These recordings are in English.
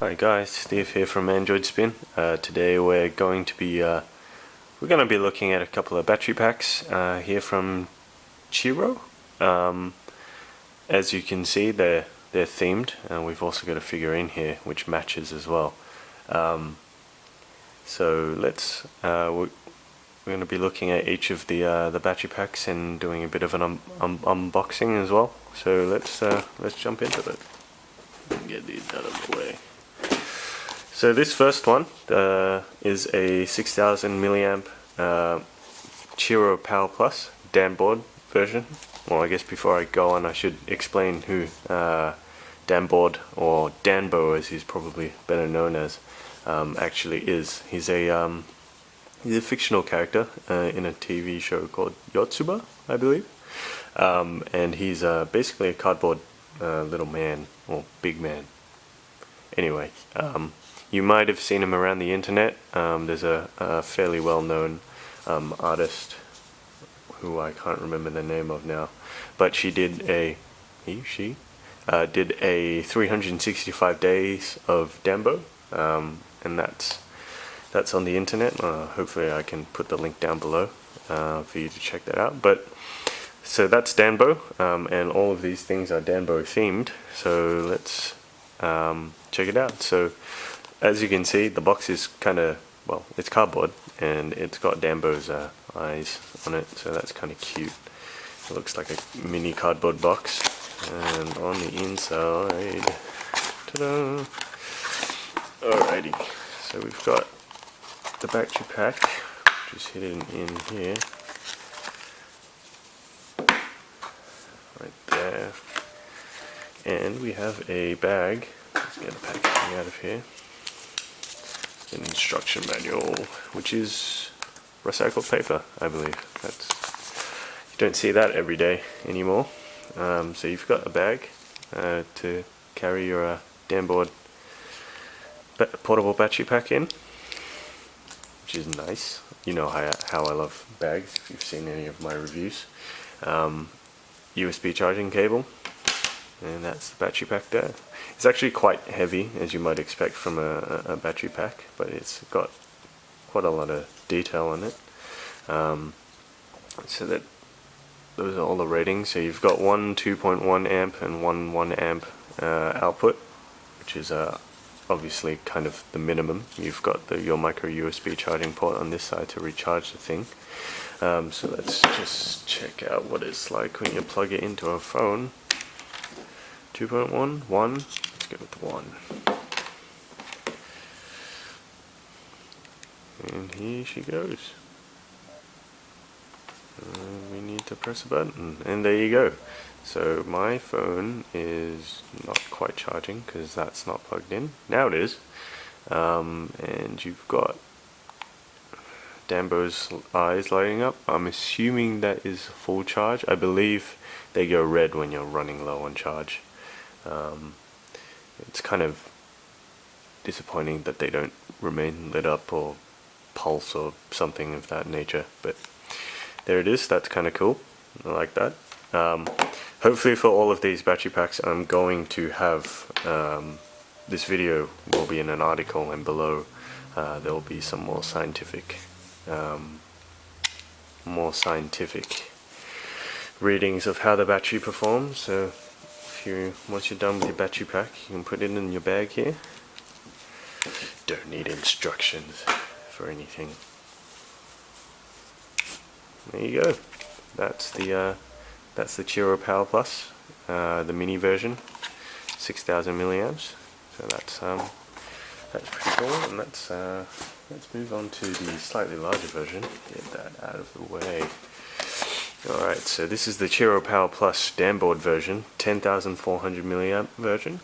Hi guys, Steve here from AndroidSPIN. Today we're going to be looking at a couple of battery packs here from Cheero. As you can see, they're themed, and we've also got a figurine here which matches as well. So we're going to be looking at each of the battery packs and doing a bit of an unboxing as well. So let's jump into it and get these out of the way. So this first one is a 6000 milliamp cheero Power Plus Dan board version. Well, I guess before I go on, I should explain who Dan Board, or Danbo as he's probably better known as, actually is. He's a fictional character in a TV show called Yotsuba, I believe, and he's basically a cardboard little man, or big man. Anyway, you might have seen him around the internet. There's a fairly well-known artist who I can't remember the name of now, but she did a 365 days of Danbo, and that's on the internet. Hopefully I can put the link down below for you to check that out. But so that's Danbo, and all of these things are Danbo themed. So let's check it out. So as you can see, the box is it's cardboard, and it's got Danbo's eyes on it, so that's kind of cute. It looks like a mini cardboard box, and on the inside, ta-da! Alrighty, so we've got the battery pack, just hidden in here, right there, and we have a bag. Let's get the packaging out of here. An instruction manual, which is recycled paper, I believe. You don't see that every day anymore. So you've got a bag to carry your Danboard portable battery pack in, which is nice. You know how I love bags if you've seen any of my reviews. USB charging cable, and that's the battery pack there. It's actually quite heavy, as you might expect from a battery pack, but it's got quite a lot of detail on it. So that those are all the ratings. So you've got one 2.1 amp and one 1 amp output, which is obviously kind of the minimum. You've got your micro USB charging port on this side to recharge the thing. So let's just check out what it's like when you plug it into a phone. 2.1, 1, let's go with 1. And here she goes. We need to press a button, and there you go. So my phone is not quite charging because that's not plugged in. Now it is. And you've got Danbo's eyes lighting up. I'm assuming that is full charge. I believe they go red when you're running low on charge. It's kind of disappointing that they don't remain lit up or pulse or something of that nature, but there it is. That's kind of cool. I like that. Hopefully for all of these battery packs, I'm going to have this video will be in an article, and below there will be some more scientific readings of how the battery performs. So once you're done with your battery pack, you can put it in your bag here. Don't need instructions for anything. There you go. That's the Cheero Power Plus, the mini version, 6000 milliamps. So that's pretty cool. And let's move on to the slightly larger version. Get that out of the way. Alright, so this is the Cheero Power Plus Danboard version, 10,400 milliamp version.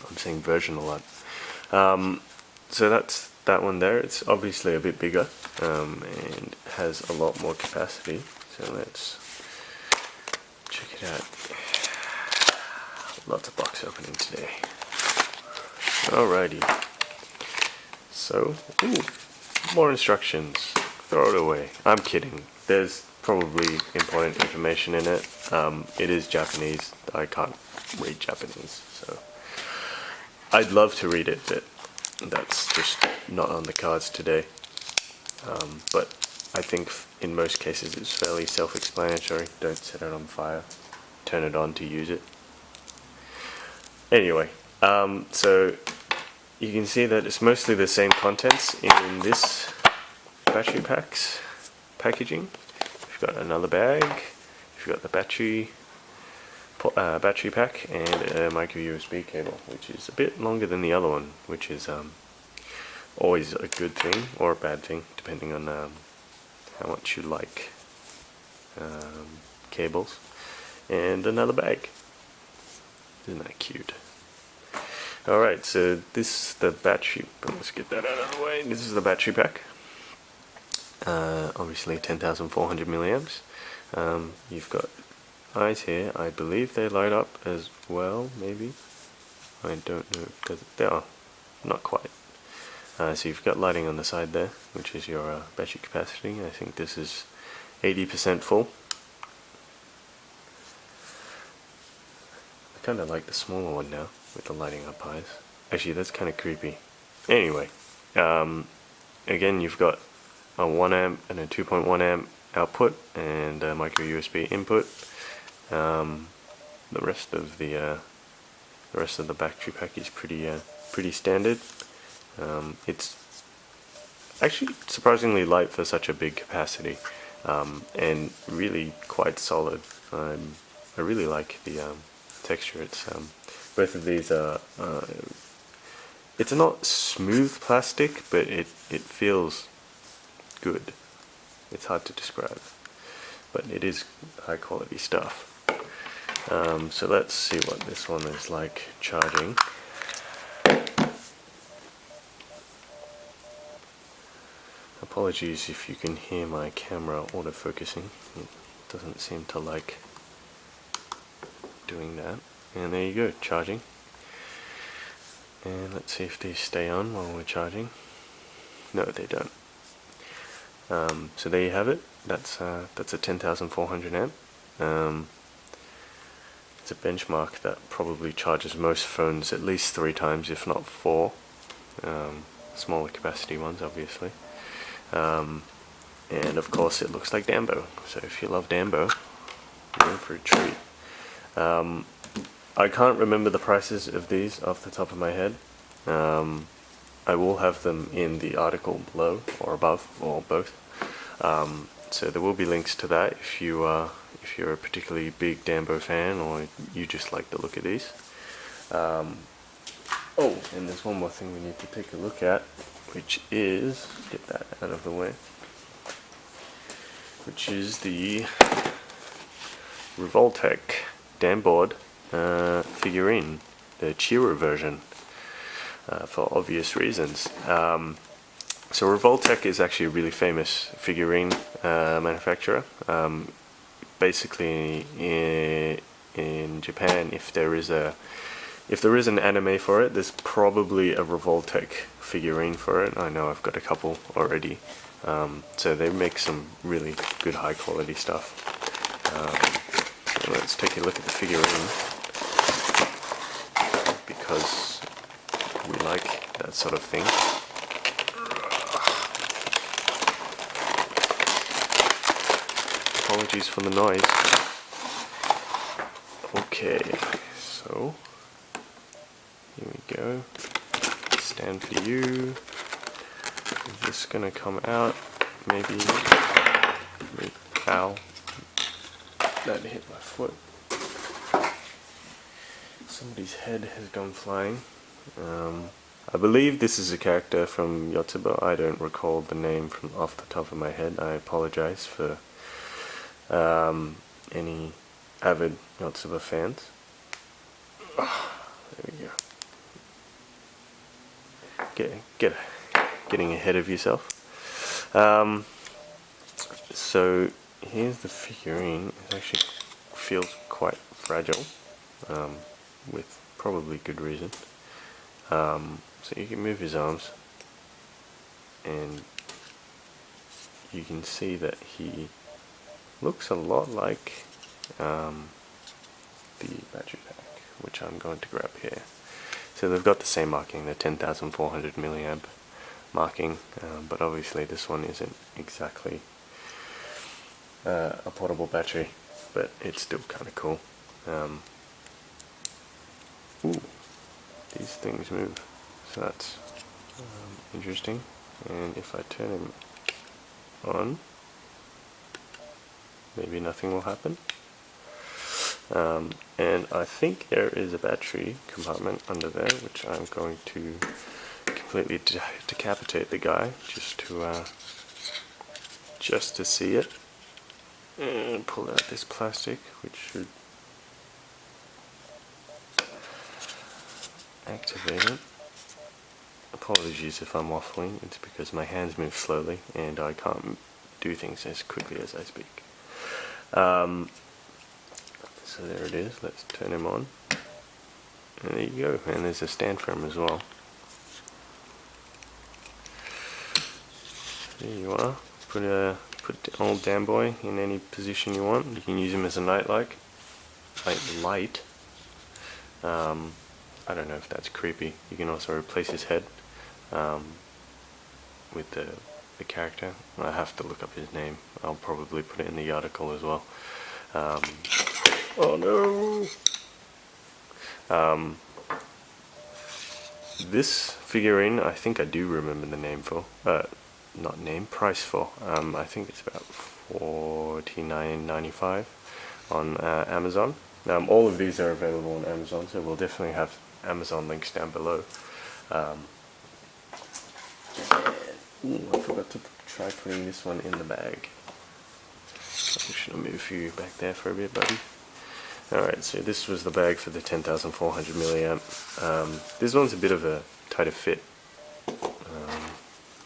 I'm saying version a lot. So that's that one there. It's obviously a bit bigger and has a lot more capacity. So let's check it out. Lots of box opening today. Alrighty. So, more instructions. Throw it away. I'm kidding. There's probably important information in it. It is Japanese. I can't read Japanese, so I'd love to read it, but that's just not on the cards today. But I think in most cases it's fairly self-explanatory. Don't set it on fire, turn it on to use it. Anyway, so you can see that it's mostly the same contents in this battery pack's packaging. We've got another bag, we've got the battery pack, and a micro USB cable, which is a bit longer than the other one, which is always a good thing or a bad thing, depending on how much you like cables. And another bag. Isn't that cute? Alright, so this is the battery, let's get that out of the way. This is the battery pack. Obviously 10,400 milliamps. You've got eyes here. I believe they light up as well, maybe. I don't know. They are. Not quite. So you've got lighting on the side there, which is your battery capacity. I think this is 80% full. I kind of like the smaller one now, with the lighting up eyes. Actually, that's kind of creepy. Anyway, again, you've got a 1 amp and a 2.1 amp output, and a micro USB input. The rest of the battery pack is pretty standard. It's actually surprisingly light for such a big capacity, and really quite solid. I really like the texture. It's both of these are. It's not smooth plastic, but it feels good. It's hard to describe, but it is high quality stuff. So let's see what this one is like charging. Apologies if you can hear my camera autofocusing. It doesn't seem to like doing that. And there you go, charging. And let's see if these stay on while we're charging. No, they don't. So there you have it. That's a 10,400 amp. It's a benchmark that probably charges most phones at least 3 times, if not 4. Smaller capacity ones, obviously. And of course it looks like Dambo, so if you love Dambo, you're in for a treat. I can't remember the prices of these off the top of my head. I will have them in the article below, or above, or both. So there will be links to that if you're a particularly big Dambo fan, or you just like the look of these. Oh, and there's one more thing we need to take a look at, which is, get that out of the way, which is the Revoltech Damboard figurine, the cheero version, for obvious reasons. So Revoltech is actually a really famous figurine manufacturer. Basically, in Japan, if there is an anime for it, there's probably a Revoltech figurine for it. I know I've got a couple already. So they make some really good high quality stuff. So let's take a look at the figurine, because we like that sort of thing. Apologies for the noise. Okay, so here we go. Stand for you. Is this gonna come out? Maybe. Ow. That hit my foot. Somebody's head has gone flying. I believe this is a character from Yotsuba. I don't recall the name from off the top of my head. I apologize for any avid Yotsuba fans. There we go. Getting ahead of yourself. So here's the figurine. It actually feels quite fragile, with probably good reason. So you can move his arms, and you can see that he looks a lot like the battery pack, which I'm going to grab here. So they've got the same marking, the 10,400 milliamp marking, but obviously this one isn't exactly a portable battery, but it's still kind of cool. Ooh, these things move, so that's interesting. And if I turn them on, maybe nothing will happen. And I think there is a battery compartment under there, which I'm going to completely decapitate the guy just to see it, and pull out this plastic, which should activate it. Apologies if I'm waffling, it's because my hands move slowly and I can't do things as quickly as I speak. So there it is, let's turn him on. And there you go, and there's a stand for him as well. There you are. Put the old damn boy in any position you want. You can use him as a nightlight. I don't know if that's creepy. You can also replace his head with the character. I have to look up his name. I'll probably put it in the article as well. Oh no! This figurine, I think I do remember the name for. Not name, price for. I think it's about $49.95 on Amazon. All of these are available on Amazon, so we'll definitely have Amazon links down below. Ooh, I forgot to try putting this one in the bag. I'm just gonna move you back there for a bit, buddy. Alright, so this was the bag for the 10,400 milliamp. This one's a bit of a tighter fit,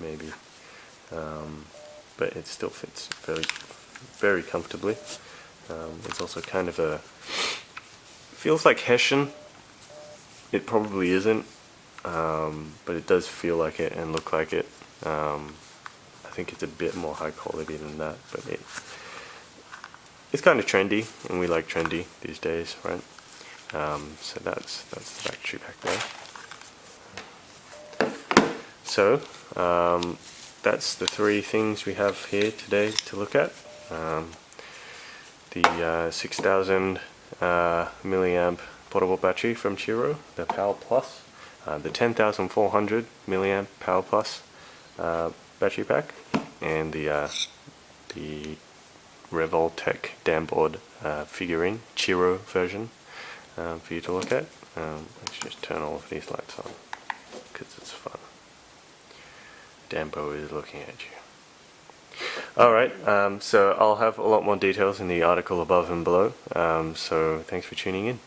maybe, but it still fits very comfortably. It's also kind of feels like Hessian. It probably isn't, but it does feel like it and look like it. I think it's a bit more high quality than that, but it's kind of trendy, and we like trendy these days, right? So that's the battery pack there. So that's the three things we have here today to look at. The 6,000 milliamp portable battery from Cheero, the Power Plus, the 10,400 milliamp Power Plus battery pack, and the Revoltech Damboard figurine, Cheero version, for you to look at. Let's just turn all of these lights on, because it's fun. Dambo is looking at you. Alright, so I'll have a lot more details in the article above and below, so thanks for tuning in.